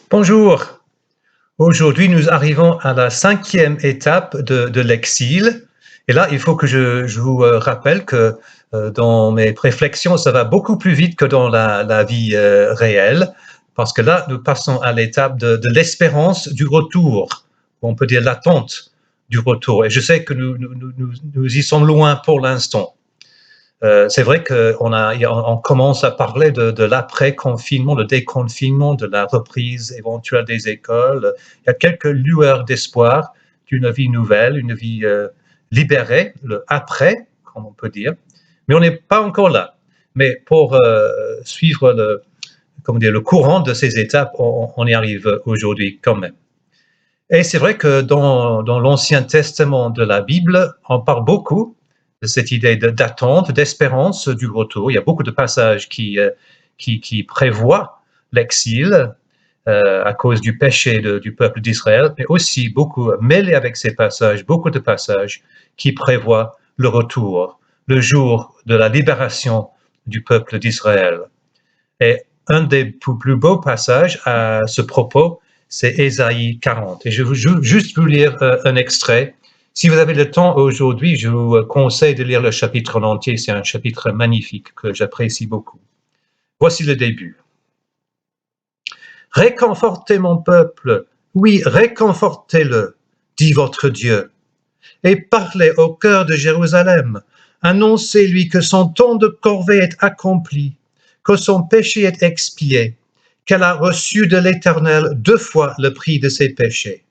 Bonjour. Aujourd'hui, nous arrivons à la 5e étape de l'exil. Et là, il faut que je vous rappelle que dans mes réflexions, ça va beaucoup plus vite que dans la vie réelle, parce que là, nous passons à l'étape de l'espérance du retour. On peut dire l'attente du retour. Et je sais que nous y sommes loin pour l'instant. C'est vrai qu'on commence à parler de l'après-confinement, le déconfinement, de la reprise éventuelle des écoles. Il y a quelques lueurs d'espoir d'une vie nouvelle, une vie libérée, le après, comme on peut dire. Mais on n'est pas encore là. Mais pour suivre le courant de ces étapes, on y arrive aujourd'hui quand même. Et c'est vrai que dans l'Ancien Testament de la Bible, on parle beaucoup de cette idée d'attente, d'espérance du retour. Il y a beaucoup de passages qui prévoient l'exil à cause du péché du peuple d'Israël, mais aussi beaucoup, mêlés avec ces passages, beaucoup de passages qui prévoient le retour, le jour de la libération du peuple d'Israël. Et un des plus beaux passages à ce propos, c'est Ésaïe 40. Et je veux juste vous lire un extrait. Si vous avez le temps aujourd'hui, je vous conseille de lire le chapitre en entier. C'est un chapitre magnifique que j'apprécie beaucoup. Voici le début. Réconfortez mon peuple, oui, réconfortez-le, dit votre Dieu. Et parlez au cœur de Jérusalem. Annoncez-lui que son temps de corvée est accompli, que son péché est expié, qu'elle a reçu de l'Éternel 2 fois le prix de ses péchés.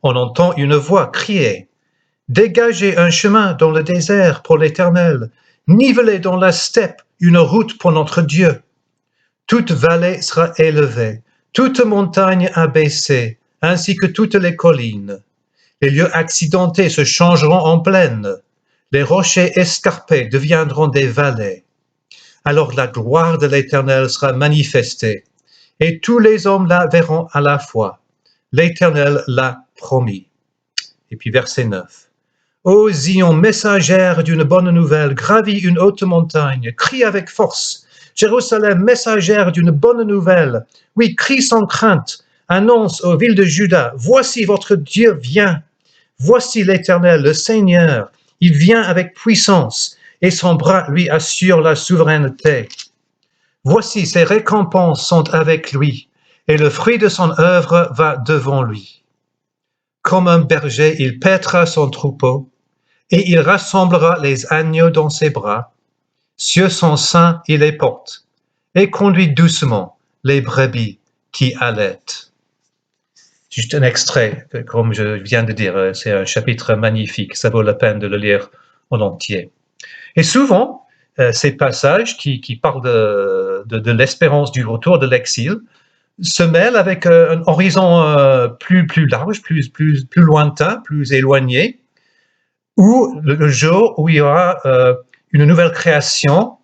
On entend une voix crier « Dégagez un chemin dans le désert pour l'Éternel, nivelez dans la steppe une route pour notre Dieu. Toute vallée sera élevée, toute montagne abaissée, ainsi que toutes les collines. Les lieux accidentés se changeront en plaines, les rochers escarpés deviendront des vallées. Alors la gloire de l'Éternel sera manifestée, et tous les hommes la verront à la fois. L'Éternel l'a promis. » Et puis verset 9. « Ô Zion, messagère d'une bonne nouvelle, gravis une haute montagne, crie avec force. Jérusalem, messagère d'une bonne nouvelle, oui, crie sans crainte, annonce aux villes de Juda, voici votre Dieu vient. Voici l'Éternel, le Seigneur, il vient avec puissance, et son bras lui assure la souveraineté. Voici ses récompenses sont avec lui, et le fruit de son œuvre va devant lui. Comme un berger, il paîtra son troupeau, et il rassemblera les agneaux dans ses bras. Sur son sein, il les porte, et conduit doucement les brebis qui allaitent. » Juste un extrait, comme je viens de dire, c'est un chapitre magnifique, ça vaut la peine de le lire en entier. Et souvent, ces passages qui parlent de l'espérance du retour de l'exil se mêlent avec un horizon plus large, plus lointain, plus éloigné, où le jour où il y aura une nouvelle création,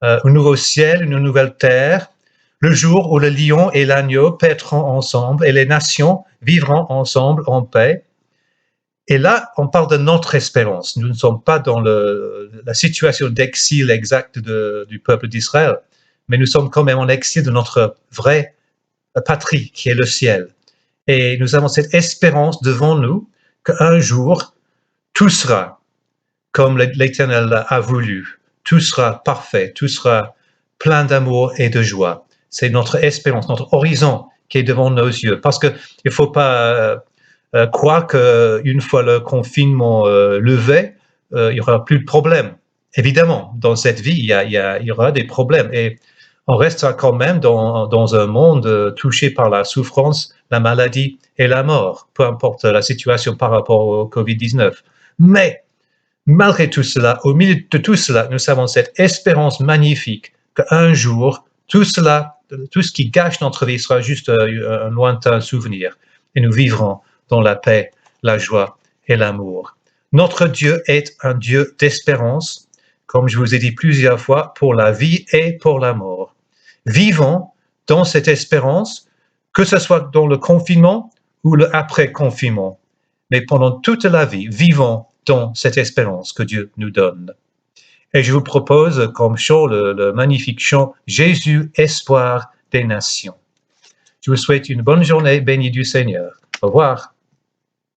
un nouveau ciel, une nouvelle terre, le jour où le lion et l'agneau paîtront ensemble et les nations vivront ensemble en paix. Et là, on parle de notre espérance. Nous ne sommes pas dans la situation d'exil exacte du peuple d'Israël, mais nous sommes quand même en exil de notre vraie patrie, qui est le ciel. Et nous avons cette espérance devant nous qu'un jour, tout sera comme l'Éternel a voulu. Tout sera parfait, tout sera plein d'amour et de joie. C'est notre espérance, notre horizon qui est devant nos yeux. Parce qu'il ne faut pas croire qu'une fois le confinement levé, il n'y aura plus de problème. Évidemment, dans cette vie, il y aura des problèmes. Et on restera quand même dans un monde touché par la souffrance, la maladie et la mort, peu importe la situation par rapport au Covid-19. Mais malgré tout cela, au milieu de tout cela, nous avons cette espérance magnifique qu'un jour, tout ce qui gâche notre vie sera juste un lointain souvenir. Et nous vivrons dans la paix, la joie et l'amour. Notre Dieu est un Dieu d'espérance, comme je vous ai dit plusieurs fois, pour la vie et pour la mort. Vivons dans cette espérance, que ce soit dans le confinement ou le après-confinement. Mais pendant toute la vie, vivons dans cette espérance que Dieu nous donne. Et je vous propose comme chant le magnifique chant « Jésus, espoir des nations ». Je vous souhaite une bonne journée bénie du Seigneur. Au revoir.